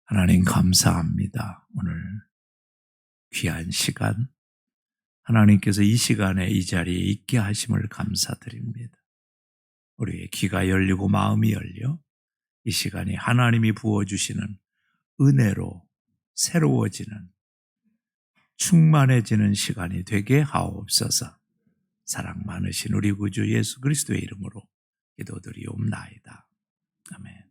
하나님 감사합니다. 오늘 귀한 시간, 하나님께서 이 시간에 이 자리에 있게 하심을 감사드립니다. 우리의 귀가 열리고 마음이 열려 이 시간이 하나님이 부어주시는 은혜로 새로워지는 충만해지는 시간이 되게 하옵소서. 사랑 많으신 우리 구주 예수 그리스도의 이름으로 기도드리옵나이다. 아멘.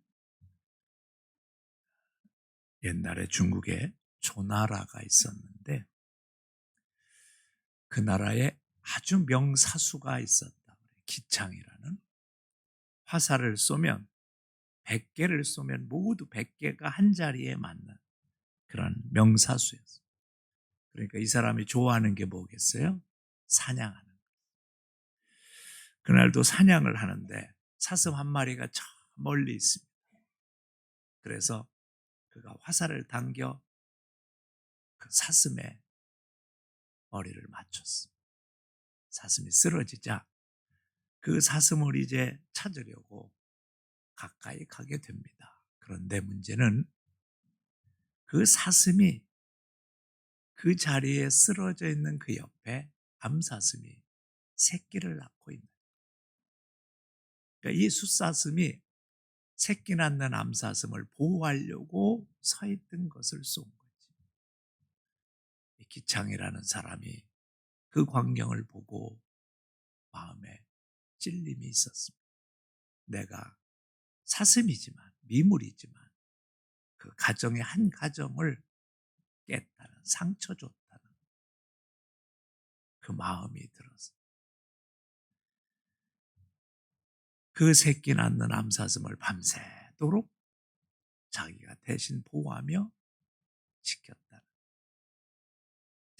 옛날에 중국에 조나라가 있었는데 그 나라에 아주 명사수가 있었다. 기창이라는. 화살을 쏘면 100개를 쏘면 모두 100개가 한 자리에 맞는 그런 명사수였어요. 그러니까 이 사람이 좋아하는 게 뭐겠어요? 사냥하는 거예요. 그날도 사냥을 하는데 사슴 한 마리가 저 멀리 있습니다. 그래서 그가 화살을 당겨 그 사슴의 머리를 맞췄어. 사슴이 쓰러지자 그 사슴을 이제 찾으려고 가까이 가게 됩니다. 그런데 문제는 그 사슴이 그 자리에 쓰러져 있는 그 옆에 암사슴이 새끼를 낳고 있는 거예요. 그러니까 이 숫사슴이 새끼 낳는 암사슴을 보호하려고 서 있던 것을 쏜 거지. 이 기창이라는 사람이 그 광경을 보고 마음에 찔림이 있었습니다. 내가 사슴이지만 미물이지만 그 가정의 한 가정을 깼다는, 상처 줬다는 그 마음이 들어서 그 새끼 낳는 암사슴을 밤새도록 자기가 대신 보호하며 지켰다.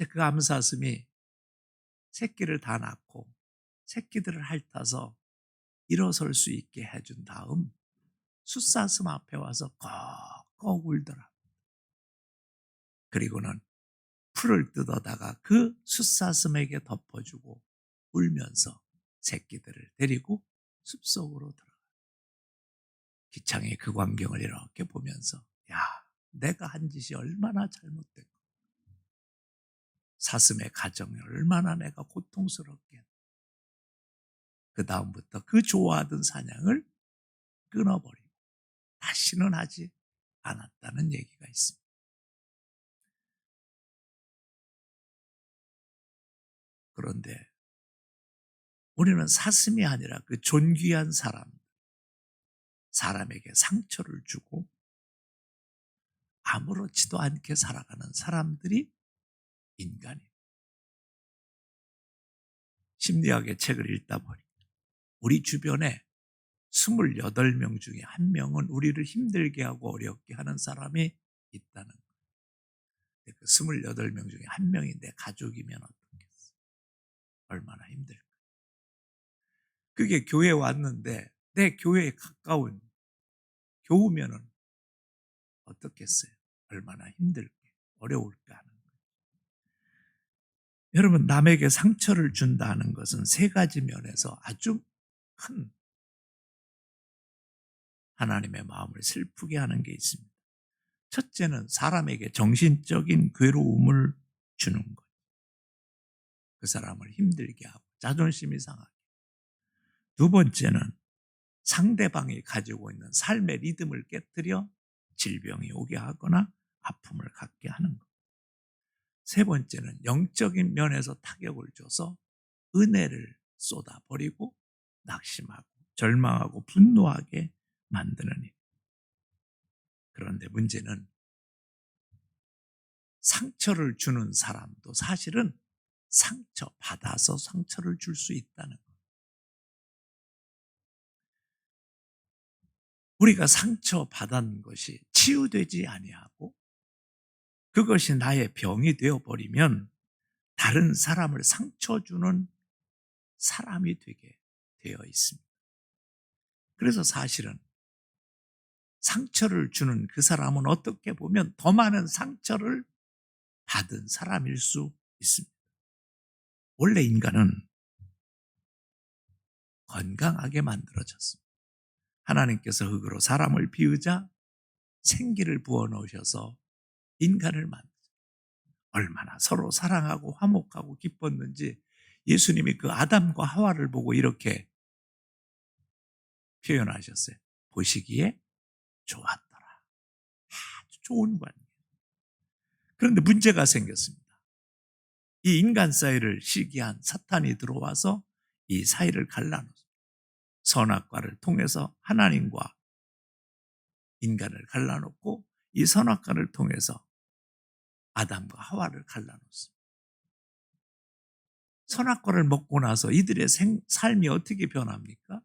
그 암사슴이 새끼를 다 낳고 새끼들을 핥아서 일어설 수 있게 해준 다음 숫사슴 앞에 와서 꺽꺽 울더라. 그리고는 풀을 뜯어다가 그 숫사슴에게 덮어주고 울면서 새끼들을 데리고 숲속으로 들어가. 기창이 그 광경을 이렇게 보면서 야, 내가 한 짓이 얼마나 잘못됐고 사슴의 가정이 얼마나 내가 고통스럽게. 그 다음부터 그 좋아하던 사냥을 끊어버리고 다시는 하지 않았다는 얘기가 있습니다. 그런데 우리는 사슴이 아니라 그 존귀한 사람에게 상처를 주고 아무렇지도 않게 살아가는 사람들이 인간이에요. 심리학의 책을 읽다 보니 우리 주변에 28명 중에 한 명은 우리를 힘들게 하고 어렵게 하는 사람이 있다는 거예요. 그 28명 중에 한 명이 내 가족이면 어떻겠어? 얼마나 힘들까? 그게 교회에 왔는데 내 교회에 가까운 교우면은 어떻겠어요? 얼마나 힘들게 어려울까 하는 거예요. 여러분, 남에게 상처를 준다는 것은 세 가지 면에서 아주 큰 하나님의 마음을 슬프게 하는 게 있습니다. 첫째는 사람에게 정신적인 괴로움을 주는 것. 그 사람을 힘들게 하고 자존심이 상하게. 두 번째는 상대방이 가지고 있는 삶의 리듬을 깨뜨려 질병이 오게 하거나 아픔을 갖게 하는 것. 세 번째는 영적인 면에서 타격을 줘서 은혜를 쏟아버리고 낙심하고 절망하고 분노하게 만드는 일. 그런데 문제는 상처를 주는 사람도 사실은 상처받아서 상처를 줄 수 있다는 것. 우리가 상처받은 것이 치유되지 아니하고 그것이 나의 병이 되어버리면 다른 사람을 상처 주는 사람이 되게 되어 있습니다. 그래서 사실은 상처를 주는 그 사람은 어떻게 보면 더 많은 상처를 받은 사람일 수 있습니다. 원래 인간은 건강하게 만들어졌습니다. 하나님께서 흙으로 사람을 비우자 생기를 부어 넣으셔서 인간을 만드셨어요. 얼마나 서로 사랑하고 화목하고 기뻤는지 예수님이 그 아담과 하와를 보고 이렇게 표현하셨어요. 보시기에 좋았더라. 아주 좋은 관계. 그런데 문제가 생겼습니다. 이 인간 사이를 시기한 사탄이 들어와서 이 사이를 갈라놓습니다. 선악과를 통해서 하나님과 인간을 갈라놓고 이 선악과를 통해서 아담과 하와를 갈라놓습니다. 선악과를 먹고 나서 이들의 삶이 어떻게 변합니까?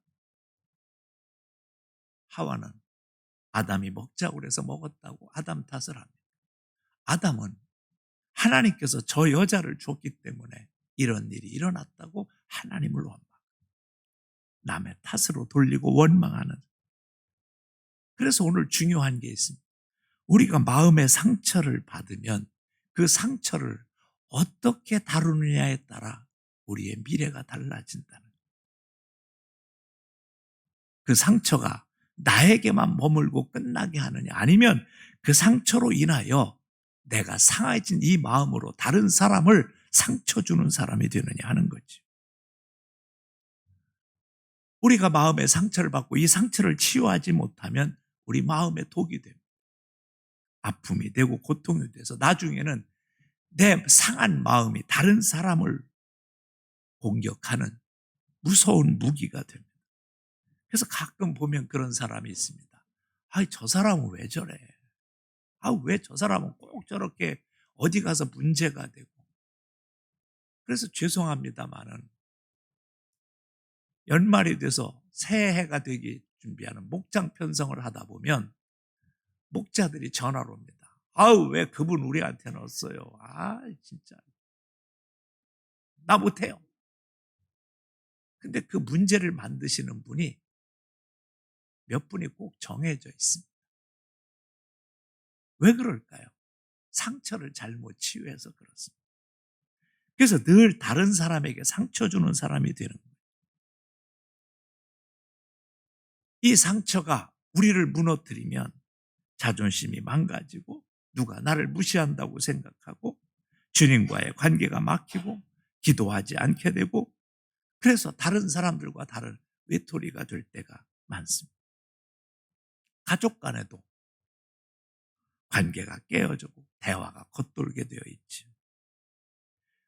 하와는 아담이 먹자고 해서 먹었다고 아담 탓을 합니다. 아담은 하나님께서 저 여자를 줬기 때문에 이런 일이 일어났다고 하나님을 원망. 남의 탓으로 돌리고 원망하는. 그래서 오늘 중요한 게 있습니다. 우리가 마음의 상처를 받으면 그 상처를 어떻게 다루느냐에 따라 우리의 미래가 달라진다는 거예요. 그 상처가 나에게만 머물고 끝나게 하느냐, 아니면 그 상처로 인하여 내가 상해진 이 마음으로 다른 사람을 상처 주는 사람이 되느냐 하는 거지. 우리가 마음의 상처를 받고 이 상처를 치유하지 못하면 우리 마음에 독이 됩니다. 아픔이 되고 고통이 돼서 나중에는 내 상한 마음이 다른 사람을 공격하는 무서운 무기가 됩니다. 그래서 가끔 보면 그런 사람이 있습니다. 저 사람은 왜 저래? 왜 저 사람은 꼭 저렇게 어디 가서 문제가 되고. 그래서 죄송합니다마는 연말이 돼서 새해가 되기 준비하는 목장 편성을 하다 보면 목자들이 전화로 옵니다. 왜 그분 우리한테 넣었어요? 진짜. 나 못해요. 근데 그 문제를 만드시는 분이 몇 분이 꼭 정해져 있습니다. 왜 그럴까요? 상처를 잘못 치유해서 그렇습니다. 그래서 늘 다른 사람에게 상처 주는 사람이 되는 거예요. 이 상처가 우리를 무너뜨리면 자존심이 망가지고 누가 나를 무시한다고 생각하고 주님과의 관계가 막히고 기도하지 않게 되고, 그래서 다른 사람들과 다른 외톨이가 될 때가 많습니다. 가족 간에도 관계가 깨어지고 대화가 겉돌게 되어 있지.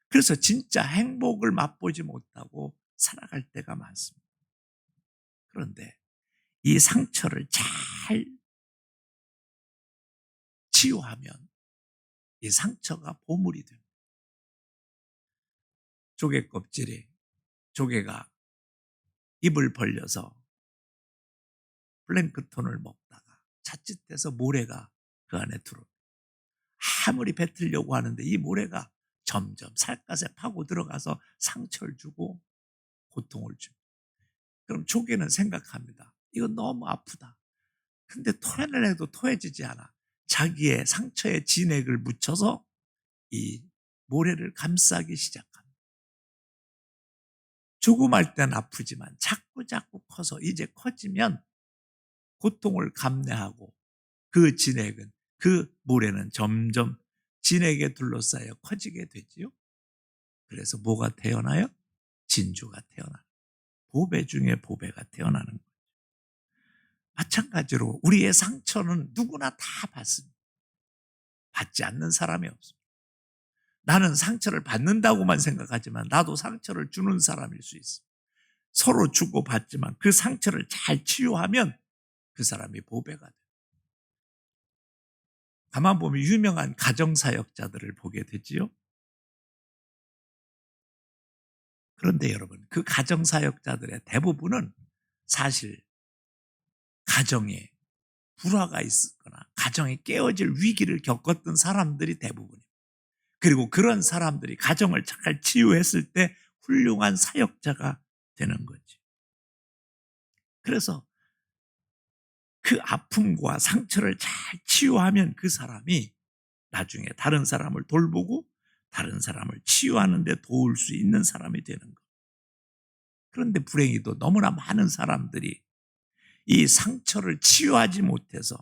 그래서 진짜 행복을 맛보지 못하고 살아갈 때가 많습니다. 그런데 이 상처를 잘 치유하면 이 상처가 보물이 됩니다. 조개 껍질이, 조개가 입을 벌려서 플랭크톤을 먹다가 자칫해서 모래가 그 안에 들어옵니다. 아무리 뱉으려고 하는데 이 모래가 점점 살갗에 파고 들어가서 상처를 주고 고통을 줍니다. 그럼 조개는 생각합니다. 이건 너무 아프다. 근데 토해를 해도 토해지지 않아. 자기의 상처에 진액을 묻혀서 이 모래를 감싸기 시작합니다. 조금할 땐 아프지만 자꾸 커서 이제 커지면 고통을 감내하고 그 진액은, 그 모래는 점점 진액에 둘러싸여 커지게 되지요. 그래서 뭐가 태어나요? 진주가 태어나요. 보배 중에 보배가 태어나는 거예요. 마찬가지로 우리의 상처는 누구나 다 받습니다. 받지 않는 사람이 없습니다. 나는 상처를 받는다고만 생각하지만 나도 상처를 주는 사람일 수 있습니다. 서로 주고받지만 그 상처를 잘 치유하면 그 사람이 보배가 돼요. 가만 보면 유명한 가정사역자들을 보게 되지요. 그런데 여러분, 그 가정사역자들의 대부분은 사실 가정에 불화가 있거나 가정이 깨어질 위기를 겪었던 사람들이 대부분이에요. 그리고 그런 사람들이 가정을 잘 치유했을 때 훌륭한 사역자가 되는 거지. 그래서 그 아픔과 상처를 잘 치유하면 그 사람이 나중에 다른 사람을 돌보고 다른 사람을 치유하는 데 도울 수 있는 사람이 되는 것. 그런데 불행히도 너무나 많은 사람들이 이 상처를 치유하지 못해서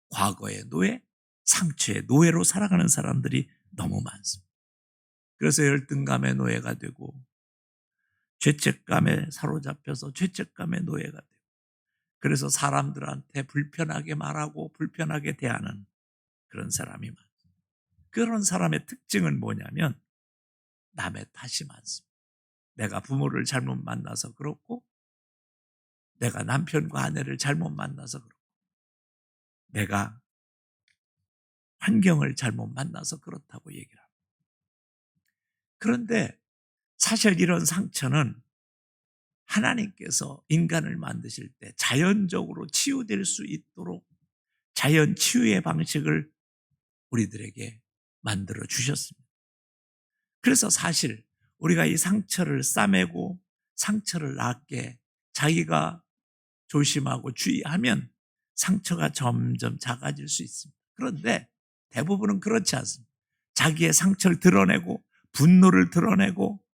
과거의 노예, 상처의 노예로 살아가는 사람들이 너무 많습니다. 그래서 열등감의 노예가 되고 죄책감에 사로잡혀서 죄책감의 노예가 되고, 그래서 사람들한테 불편하게 말하고 불편하게 대하는 그런 사람이 많습니다. 그런 사람의 특징은 뭐냐면 남의 탓이 많습니다. 내가 부모를 잘못 만나서 그렇고, 내가 남편과 아내를 잘못 만나서 그렇고, 내가 환경을 잘못 만나서 그렇다고 얘기를 합니다. 그런데 사실 이런 상처는 하나님께서 인간을 만드실 때 자연적으로 치유될 수 있도록 자연 치유의 방식을 우리들에게 만들어 주셨습니다. 그래서 사실 우리가 이 상처를 싸매고 상처를 낫게 자기가 조심하고 주의하면 상처가 점점 작아질 수 있습니다. 그런데 대부분은 그렇지 않습니다. 자기의 상처를 드러내고 분노를 드러내고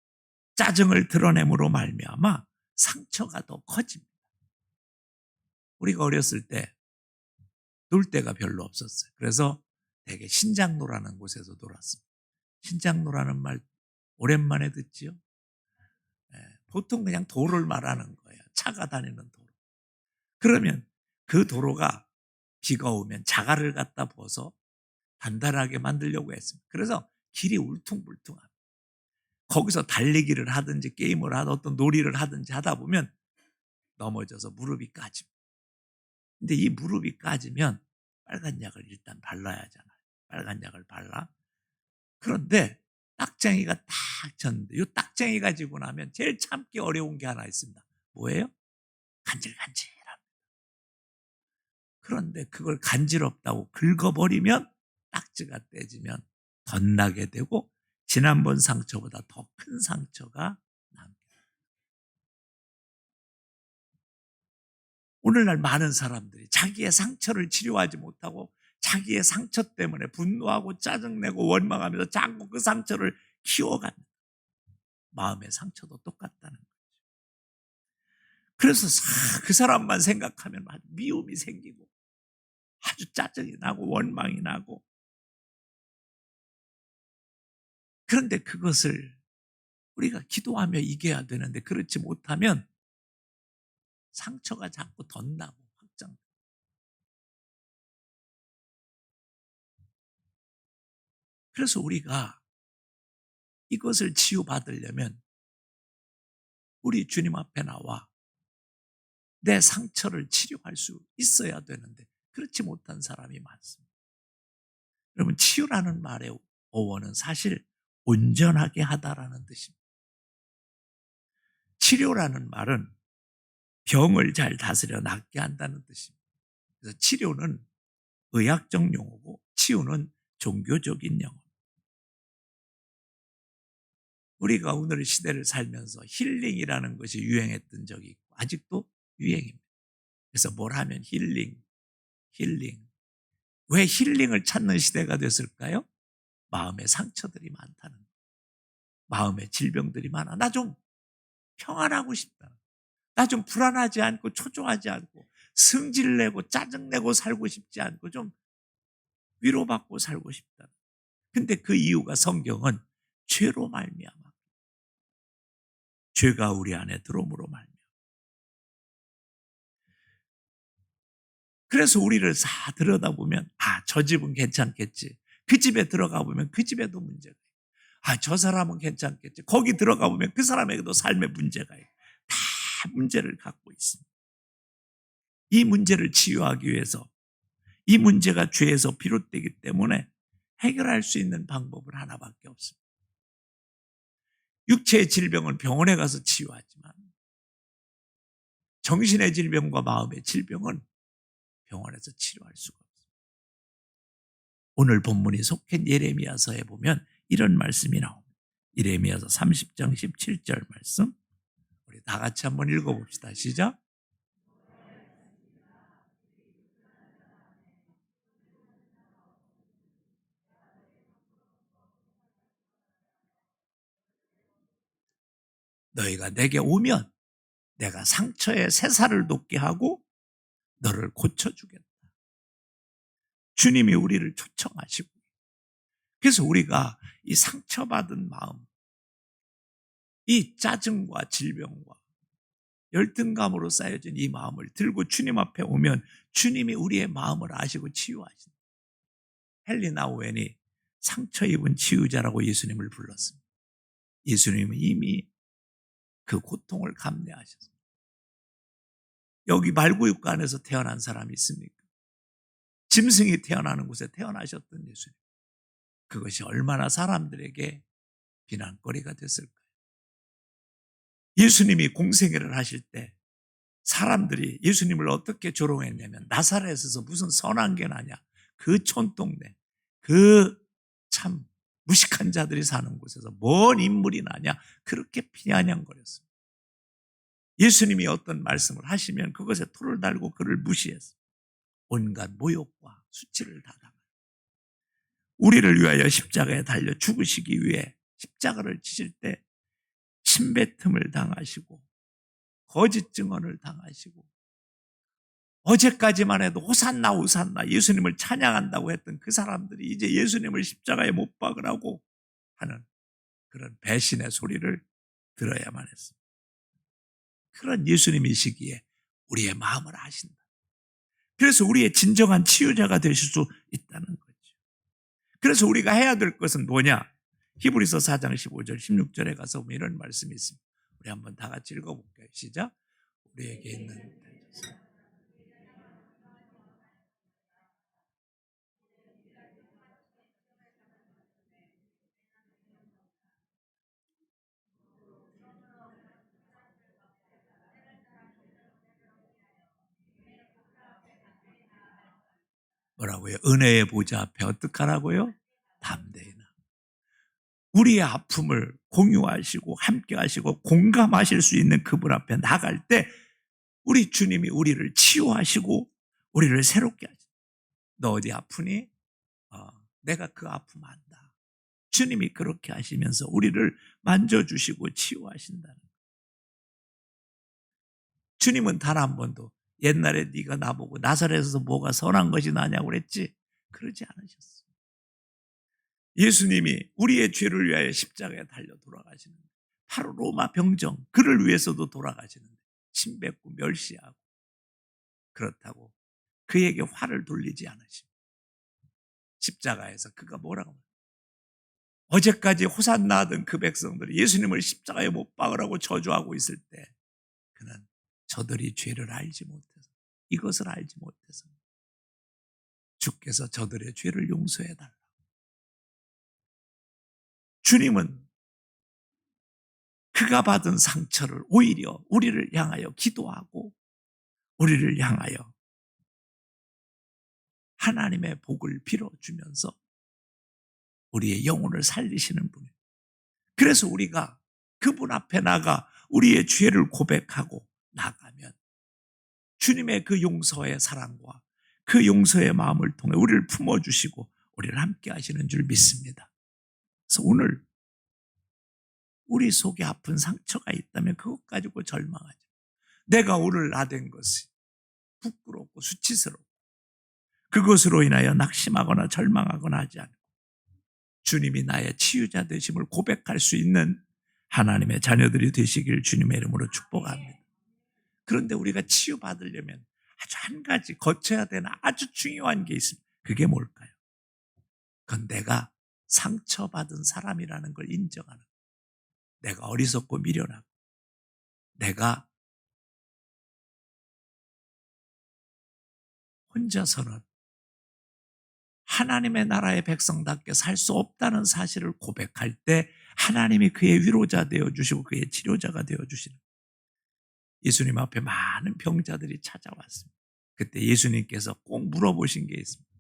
짜증을 드러냄으로 말미암아 상처가 더 커집니다. 우리가 어렸을 때 놀 데가 별로 없었어요. 그래서 되게 신장로라는 곳에서 놀았습니다. 신장로라는 말 오랜만에 듣지요? 보통 그냥 도로를 말하는 거예요. 차가 다니는 도로. 그러면 그 도로가 비가 오면 자갈을 갖다 벗어 단단하게 만들려고 했습니다. 그래서 길이 울퉁불퉁합니다. 거기서 달리기를 하든지 게임을 하든 어떤 놀이를 하든지 하다 보면 넘어져서 무릎이 까집니다. 근데 이 무릎이 까지면 빨간 약을 일단 발라야 하잖아요. 빨간 약을 발라. 그런데 딱쟁이가 딱 졌는데 이 딱쟁이 가지고 나면 제일 참기 어려운 게 하나 있습니다. 뭐예요? 간질간질합니다. 그런데 그걸 간지럽다고 긁어버리면 딱지가 떼지면 덧나게 되고 지난번 상처보다 더 큰 상처가 납니다. 오늘날 많은 사람들이 자기의 상처를 치료하지 못하고 자기의 상처 때문에 분노하고 짜증내고 원망하면서 자꾸 그 상처를 키워갑니다. 마음의 상처도 똑같다는 거죠. 그래서 그 사람만 생각하면 아주 미움이 생기고 아주 짜증이 나고 원망이 나고, 그런데 그것을 우리가 기도하며 이겨야 되는데 그렇지 못하면 상처가 자꾸 덧나고 확장. 그래서 우리가 이것을 치유받으려면 우리 주님 앞에 나와 내 상처를 치료할 수 있어야 되는데 그렇지 못한 사람이 많습니다. 여러분, 치유라는 말의 어원은 사실 온전하게 하다라는 뜻입니다. 치료라는 말은 병을 잘 다스려 낫게 한다는 뜻입니다. 그래서 치료는 의학적 용어고 치유는 종교적인 용어. 우리가 오늘 시대를 살면서 힐링이라는 것이 유행했던 적이 있고 아직도 유행입니다. 그래서 뭘 하면 힐링. 왜 힐링을 찾는 시대가 됐을까요? 마음의 상처들이 많다는 거예요. 마음의 질병들이 많아. 나 좀 평안하고 싶다. 나 좀 불안하지 않고 초조하지 않고 승질내고 짜증내고 살고 싶지 않고 좀 위로받고 살고 싶다. 근데 그 이유가 성경은 죄로 말미암아. 죄가 우리 안에 들어옴으로 말미암아. 그래서 우리를 다 들여다보면 저 집은 괜찮겠지. 그 집에 들어가 보면 그 집에도 문제가 있고, 저 사람은 괜찮겠지. 거기 들어가 보면 그 사람에게도 삶의 문제가 있고, 다 문제를 갖고 있습니다. 이 문제를 치유하기 위해서 이 문제가 죄에서 비롯되기 때문에 해결할 수 있는 방법은 하나밖에 없습니다. 육체의 질병은 병원에 가서 치유하지만 정신의 질병과 마음의 질병은 병원에서 치료할 수가 없습니다. 오늘 본문이 속한 예레미야서에 보면 이런 말씀이 나옵니다. 예레미야서 30장 17절 말씀, 우리 다 같이 한번 읽어봅시다. 시작. 너희가 내게 오면 내가 상처에 새살을 돋게 하고 너를 고쳐주겠다. 주님이 우리를 초청하시고, 그래서 우리가 이 상처받은 마음, 이 짜증과 질병과 열등감으로 쌓여진 이 마음을 들고 주님 앞에 오면 주님이 우리의 마음을 아시고 치유하신다. 헬리나 오웬이 상처 입은 치유자라고 예수님을 불렀습니다. 예수님은 이미 그 고통을 감내하셨습니다. 여기 말구육가 안에서 태어난 사람이 있습니까? 짐승이 태어나는 곳에 태어나셨던 예수님. 그것이 얼마나 사람들에게 비난거리가 됐을까요? 예수님이 공생애를 하실 때 사람들이 예수님을 어떻게 조롱했냐면, 나사렛에서 무슨 선한 게 나냐, 그 촌동네, 그 참 무식한 자들이 사는 곳에서 뭔 인물이 나냐, 그렇게 비아냥거렸습니다. 예수님이 어떤 말씀을 하시면 그것에 토를 달고 그를 무시했습니다. 온갖 모욕과 수치를 다 당합니다. 우리를 위하여 십자가에 달려 죽으시기 위해 십자가를 지실 때 침뱉음을 당하시고 거짓 증언을 당하시고, 어제까지만 해도 호산나 호산나 예수님을 찬양한다고 했던 그 사람들이 이제 예수님을 십자가에 못 박으라고 하는 그런 배신의 소리를 들어야만 했습니다. 그런 예수님이시기에 우리의 마음을 아신다. 그래서 우리의 진정한 치유자가 되실 수 있다는 거죠. 그래서 우리가 해야 될 것은 뭐냐? 히브리서 4장 15절 16절에 가서 보면 이런 말씀이 있습니다. 우리 한번 다 같이 읽어볼게요. 시작. 우리에게 있는 뭐라고요? 은혜의 보좌 앞에 어떻게 하라고요? 담대히 나. 우리의 아픔을 공유하시고 함께 하시고 공감하실 수 있는 그분 앞에 나갈 때 우리 주님이 우리를 치유하시고 우리를 새롭게 하십니다. 너 어디 아프니? 내가 그 아픔 안다. 주님이 그렇게 하시면서 우리를 만져주시고 치유하신다는 거예요. 주님은 단 한 번도 옛날에 네가 나보고 나사렛에서 뭐가 선한 것이 나냐고 그랬지? 그러지 않으셨어요. 예수님이 우리의 죄를 위하여 십자가에 달려 돌아가시는데, 바로 로마 병정 그를 위해서도 돌아가시는데 침뱉고 멸시하고, 그렇다고 그에게 화를 돌리지 않으십니다. 십자가에서 그가 뭐라고 말해요? 어제까지 호산나 하던 그 백성들이 예수님을 십자가에 못 박으라고 저주하고 있을 때 그는 저들이 죄를 알지 못해서, 이것을 알지 못해서 주께서 저들의 죄를 용서해달라. 주님은 그가 받은 상처를 오히려 우리를 향하여 기도하고 우리를 향하여 하나님의 복을 빌어주면서 우리의 영혼을 살리시는 분이에요. 그래서 우리가 그분 앞에 나가 우리의 죄를 고백하고 나가면 주님의 그 용서의 사랑과 그 용서의 마음을 통해 우리를 품어주시고 우리를 함께 하시는 줄 믿습니다. 그래서 오늘 우리 속에 아픈 상처가 있다면 그것 가지고 절망하지. 내가 오늘 나된 것이 부끄럽고 수치스럽고 그것으로 인하여 낙심하거나 절망하거나 하지 않고 주님이 나의 치유자 되심을 고백할 수 있는 하나님의 자녀들이 되시길 주님의 이름으로 축복합니다. 그런데 우리가 치유받으려면 아주 한 가지 거쳐야 되는 아주 중요한 게 있습니다. 그게 뭘까요? 그건 내가 상처받은 사람이라는 걸 인정하는 거예요. 내가 어리석고 미련하고 내가 혼자서는 하나님의 나라의 백성답게 살 수 없다는 사실을 고백할 때 하나님이 그의 위로자 되어주시고 그의 치료자가 되어주시는 거예요. 예수님 앞에 많은 병자들이 찾아왔습니다. 그때 예수님께서 꼭 물어보신 게 있습니다.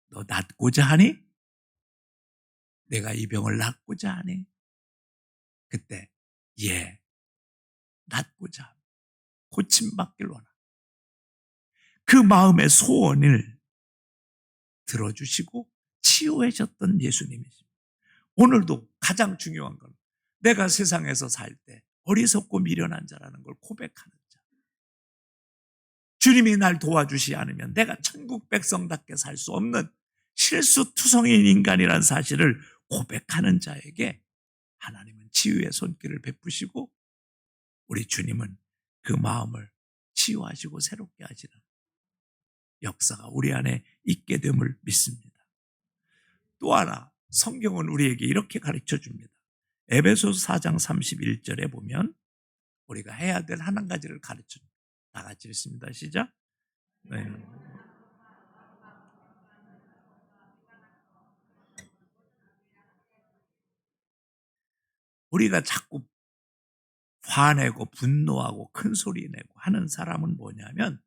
너 낫고자 하니? 내가 이 병을 낫고자 하니? 그때 예, 낫고자 합니다. 고침받길 원합니다. 그 마음의 소원을 들어주시고 치유하셨던 예수님이십니다. 오늘도 가장 중요한 건 내가 세상에서 살 때 어리석고 미련한 자라는 걸 고백하는 자. 주님이 날 도와주시 않으면 내가 천국 백성답게 살 수 없는 실수투성인 인간이라는 사실을 고백하는 자에게 하나님은 치유의 손길을 베푸시고 우리 주님은 그 마음을 치유하시고 새롭게 하시는 역사가 우리 안에 있게 됨을 믿습니다. 또 하나 성경은 우리에게 이렇게 가르쳐 줍니다. 에베소서 4장 31절에 보면 우리가 해야 될 한 가지를 가르쳐 줍니다. 다 같이 읽습니다. 시작. 네. 우리가 자꾸 화내고 분노하고 큰 소리 내고 하는 사람은 뭐냐면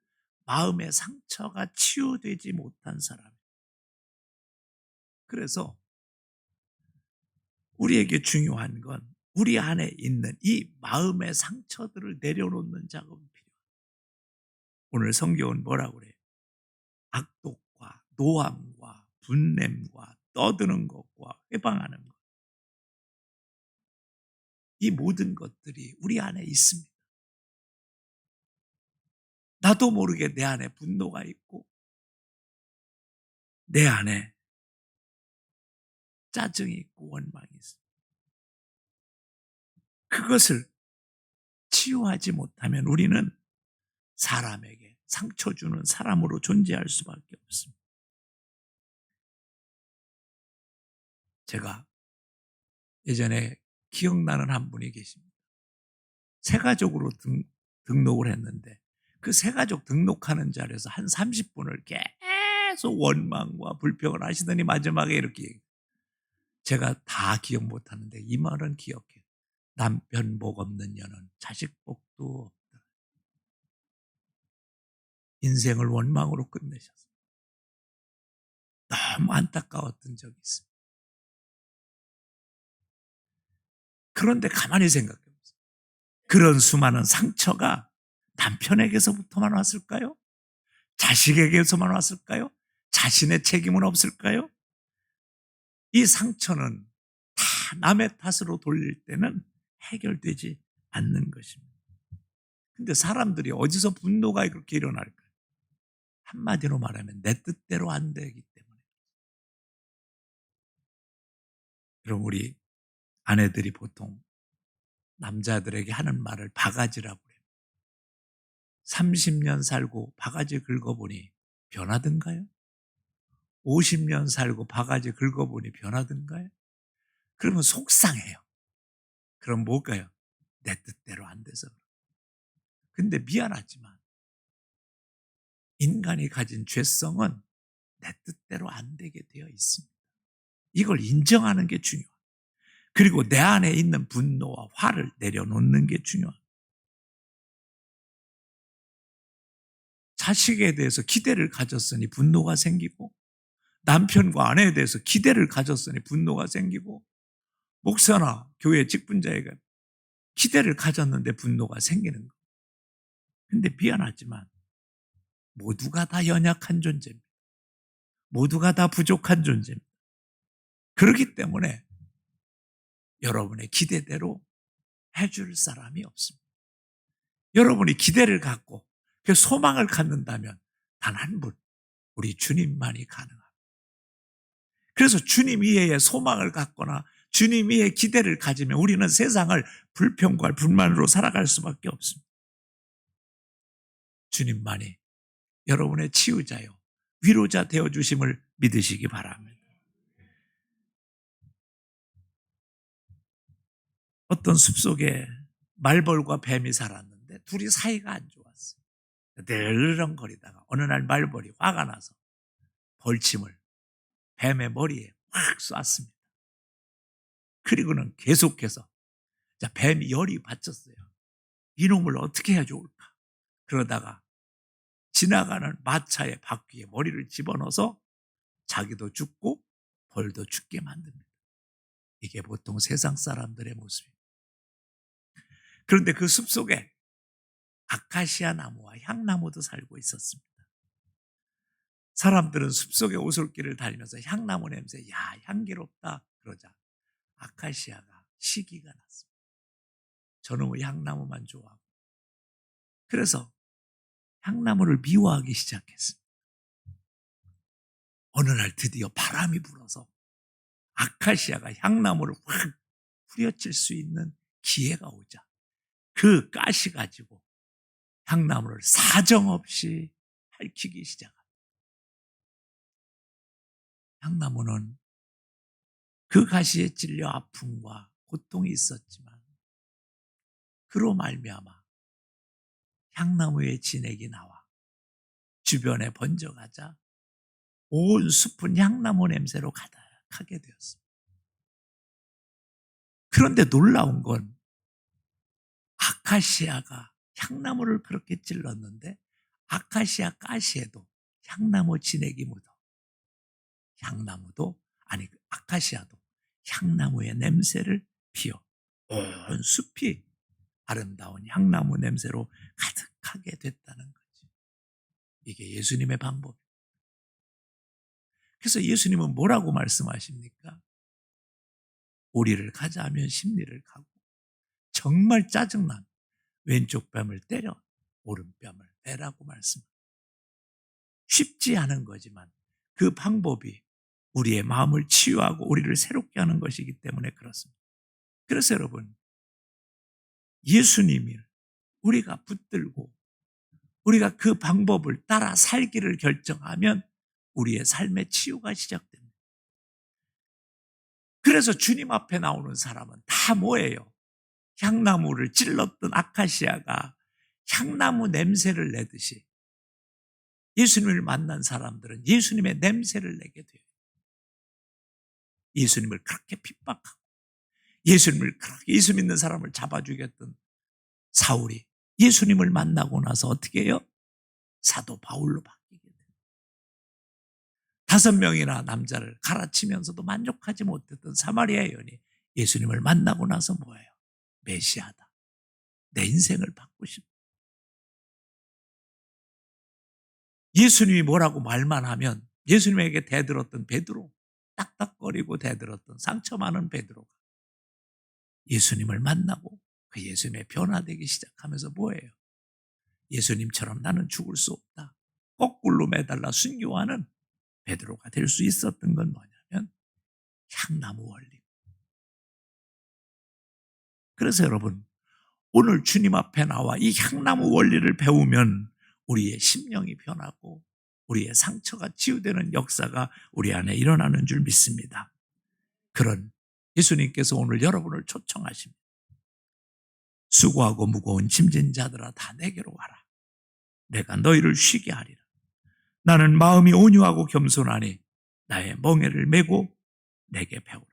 마음의 상처가 치유되지 못한 사람. 그래서 우리에게 중요한 건 우리 안에 있는 이 마음의 상처들을 내려놓는 작업이 필요해요. 오늘 성경은 뭐라고 그래요? 악독과 노함과 분냄과 떠드는 것과 회방하는 것. 이 모든 것들이 우리 안에 있습니다. 나도 모르게 내 안에 분노가 있고 내 안에 짜증이 있고 원망이 있습니다. 그것을 치유하지 못하면 우리는 사람에게 상처 주는 사람으로 존재할 수밖에 없습니다. 제가 예전에 기억나는 한 분이 계십니다. 새가족으로 등록을 했는데 그 새가족 등록하는 자리에서 한 30분을 계속 원망과 불평을 하시더니 마지막에 이렇게 제가 다 기억 못하는데 이 말은 기억해요. 남편 복 없는 년은 자식 복도 없다. 인생을 원망으로 끝내셨어요. 너무 안타까웠던 적이 있습니다. 그런데 가만히 생각해 보세요. 그런 수많은 상처가 남편에게서부터만 왔을까요? 자식에게서만 왔을까요? 자신의 책임은 없을까요? 이 상처는 다 남의 탓으로 돌릴 때는 해결되지 않는 것입니다. 근데 사람들이 어디서 분노가 그렇게 일어날까요? 한마디로 말하면 내 뜻대로 안 되기 때문에. 그럼 우리 아내들이 보통 남자들에게 하는 말을 바가지라고 해요. 30년 살고 바가지 긁어보니 변하던가요? 50년 살고 바가지 긁어보니 변하던가요? 그러면 속상해요. 그럼 뭘까요? 내 뜻대로 안 돼서. 근데 미안하지만 인간이 가진 죄성은 내 뜻대로 안 되게 되어 있습니다. 이걸 인정하는 게 중요해요. 그리고 내 안에 있는 분노와 화를 내려놓는 게 중요해요. 자식에 대해서 기대를 가졌으니 분노가 생기고 남편과 아내에 대해서 기대를 가졌으니 분노가 생기고 목사나 교회 직분자에게 기대를 가졌는데 분노가 생기는 거예요. 근데 미안하지만 모두가 다 연약한 존재입니다. 모두가 다 부족한 존재입니다. 그렇기 때문에 여러분의 기대대로 해줄 사람이 없습니다. 여러분이 기대를 갖고 그 소망을 갖는다면 단 한 분, 우리 주님만이 가능합니다. 그래서 주님 이외에 소망을 갖거나 주님 이외에 기대를 가지면 우리는 세상을 불평과 불만으로 살아갈 수밖에 없습니다. 주님만이 여러분의 치유자요, 위로자 되어주심을 믿으시기 바랍니다. 어떤 숲속에 말벌과 뱀이 살았는데 둘이 사이가 안 좋았어요. 늘렁거리다가 어느 날 말벌이 화가 나서 벌침을 뱀의 머리에 확 쐈습니다. 그리고는 계속해서 뱀이 열이 받쳤어요. 이놈을 어떻게 해야 좋을까? 그러다가 지나가는 마차의 바퀴에 머리를 집어넣어서 자기도 죽고 벌도 죽게 만듭니다. 이게 보통 세상 사람들의 모습입니다. 그런데 그 숲속에 아카시아 나무와 향나무도 살고 있었습니다. 사람들은 숲속의 오솔길을 다니면서 향나무 냄새, 야, 향기롭다 그러자 아카시아가 시기가 났습니다. 저는 향나무만 좋아하고 그래서 향나무를 미워하기 시작했습니다. 어느 날 드디어 바람이 불어서 아카시아가 향나무를 확 후려칠 수 있는 기회가 오자 그 가시 가지고 향나무를 사정없이 핥히기 시작합니다. 향나무는 그 가시에 찔려 아픔과 고통이 있었지만 그로 말미암아 향나무의 진액이 나와 주변에 번져가자 온 숲은 향나무 냄새로 가득하게 되었습니다. 그런데 놀라운 건 아카시아가 향나무를 그렇게 찔렀는데 아카시아 가시에도 향나무 진액이 묻어 아카시아도 향나무의 냄새를 피워 온 숲이 아름다운 향나무 냄새로 가득하게 됐다는 거지. 이게 예수님의 방법. 그래서 예수님은 뭐라고 말씀하십니까? 오리를 가자 하면 십리를 가고 정말 짜증난 왼쪽 뺨을 때려 오른뺨을 베라고 말씀합니다. 쉽지 않은 거지만 그 방법이 우리의 마음을 치유하고 우리를 새롭게 하는 것이기 때문에 그렇습니다. 그래서 여러분, 예수님을 우리가 붙들고 우리가 그 방법을 따라 살기를 결정하면 우리의 삶의 치유가 시작됩니다. 그래서 주님 앞에 나오는 사람은 다 뭐예요? 향나무를 찔렀던 아카시아가 향나무 냄새를 내듯이 예수님을 만난 사람들은 예수님의 냄새를 내게 돼요. 예수님을 그렇게 핍박하고 예수님을 그렇게 예수 믿는 사람을 잡아주겠던 사울이 예수님을 만나고 나서 어떻게 해요? 사도 바울로 바뀌게 돼요. 5명이나 남자를 갈아치면서도 만족하지 못했던 사마리아 여인이 예수님을 만나고 나서 뭐예요? 메시아다. 내 인생을 바꾸고 싶다. 예수님이 뭐라고 말만 하면 예수님에게 대들었던 베드로, 딱딱거리고 대들었던 상처 많은 베드로가 예수님을 만나고 그 예수님의 변화되기 시작하면서 뭐예요? 예수님처럼 나는 죽을 수 없다. 거꾸로 매달라 순교하는 베드로가 될 수 있었던 건 뭐냐면 향나무 원리. 그래서 여러분, 오늘 주님 앞에 나와 이 향나무 원리를 배우면 우리의 심령이 변하고 우리의 상처가 치유되는 역사가 우리 안에 일어나는 줄 믿습니다. 그런 예수님께서 오늘 여러분을 초청하십니다. 수고하고 무거운 짐진 자들아 다 내게로 와라. 내가 너희를 쉬게 하리라. 나는 마음이 온유하고 겸손하니 나의 멍에를 메고 내게 배우라.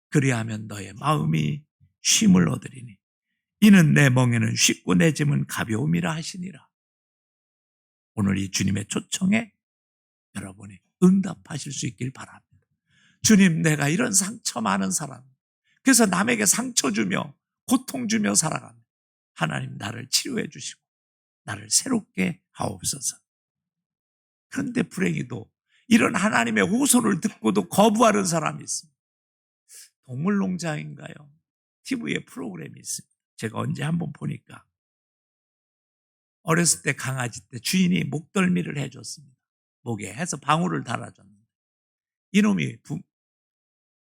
그리하면 너의 마음이 쉼을 얻으리니 이는 내 멍에는 쉽고 내 짐은 가벼움이라 하시니라. 오늘 이 주님의 초청에 여러분이 응답하실 수 있길 바랍니다. 주님, 내가 이런 상처 많은 사람, 그래서 남에게 상처 주며 고통 주며 살아갑니다. 하나님 나를 치료해 주시고 나를 새롭게 하옵소서. 그런데 불행히도 이런 하나님의 호소를 듣고도 거부하는 사람이 있습니다. 동물농장인가요? TV에 프로그램이 있습니다. 제가 언제 한번 보니까 어렸을 때 강아지 때 주인이 목덜미를 해줬습니다. 목에 해서 방울을 달아줬는데 이놈이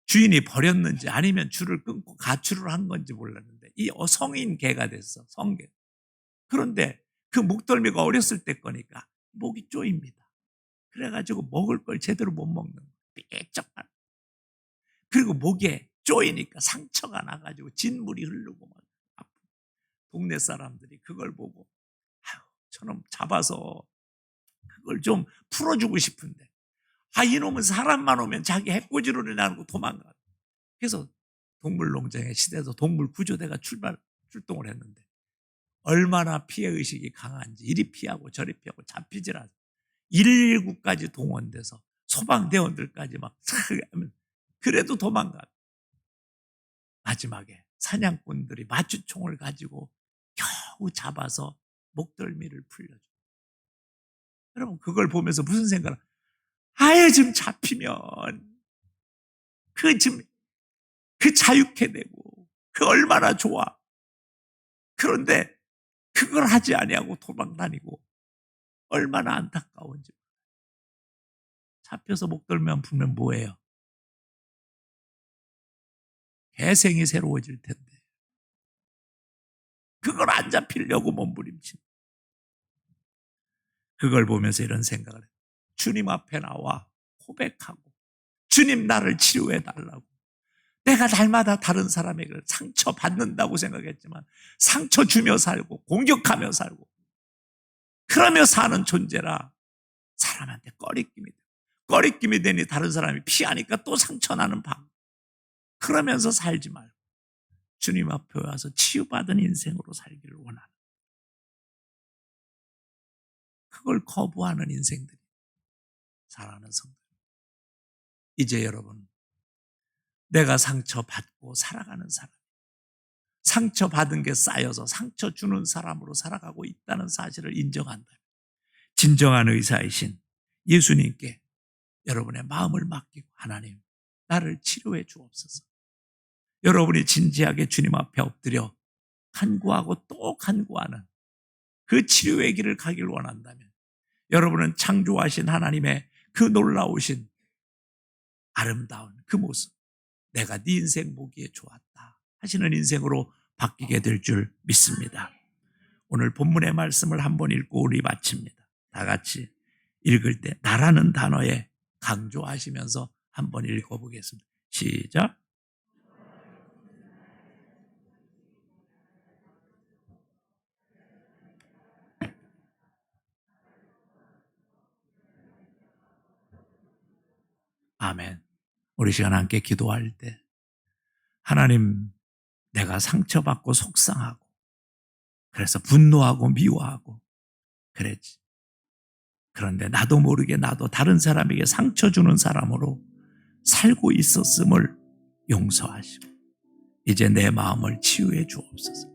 주인이 버렸는지 아니면 줄을 끊고 가출을 한 건지 몰랐는데 이 성인 개가 됐어. 성개. 그런데 그 목덜미가 어렸을 때 거니까 목이 쪼입니다. 그래가지고 먹을 걸 제대로 못 먹는 거예요. 삐쩍한. 그리고 목에 쪼이니까 상처가 나가지고 진물이 흐르고 막 아프고. 동네 사람들이 그걸 보고 아유, 저놈 잡아서 그걸 좀 풀어주고 싶은데 이놈은 사람만 오면 자기 해코지로 나고 도망가. 그래서 동물농장의 시대에서 동물구조대가 출동을 했는데 얼마나 피해의식이 강한지 이리 피하고 저리 피하고 잡히질 않아요. 119까지 동원돼서 소방대원들까지 막 하면 그래도 도망가. 마지막에 사냥꾼들이 마취총을 가지고 겨우 잡아서 목덜미를 풀려줘. 여러분 그걸 보면서 무슨 생각을 아예 지금 잡히면 그 자유케되고 그 얼마나 좋아. 그런데 그걸 하지 아니하고 도망다니고 얼마나 안타까운지. 잡혀서 목덜미만 풀면 뭐예요? 개생이 새로워질 텐데 그걸 안 잡히려고 몸부림친. 그걸 보면서 이런 생각을 해요. 주님 앞에 나와 고백하고 주님 나를 치료해 달라고. 내가 날마다 다른 사람에게 상처 받는다고 생각했지만 상처 주며 살고 공격하며 살고 그러며 사는 존재라 사람한테 꺼리낌이 돼. 꺼리낌이 되니 다른 사람이 피하니까 또 상처 나는 방. 그러면서 살지 말고 주님 앞에 와서 치유받은 인생으로 살기를 원하는, 그걸 거부하는 인생들이 사랑하는 성도. 이제 여러분, 내가 상처받고 살아가는 사람, 상처받은 게 쌓여서 상처 주는 사람으로 살아가고 있다는 사실을 인정한다. 진정한 의사이신 예수님께 여러분의 마음을 맡기고 하나님 나를 치료해 주옵소서. 여러분이 진지하게 주님 앞에 엎드려 간구하고 또 간구하는 그 치료의 길을 가길 원한다면 여러분은 창조하신 하나님의 그 놀라우신 아름다운 그 모습, 내가 네 인생 보기에 좋았다 하시는 인생으로 바뀌게 될 줄 믿습니다. 오늘 본문의 말씀을 한번 읽고 우리 마칩니다. 다 같이 읽을 때 나라는 단어에 강조하시면서 한번 읽어보겠습니다. 시작. 아멘. 우리 시간 함께 기도할 때 하나님, 내가 상처받고 속상하고 그래서 분노하고 미워하고 그랬지. 그런데 나도 모르게 나도 다른 사람에게 상처 주는 사람으로 살고 있었음을 용서하시고 이제 내 마음을 치유해 주옵소서.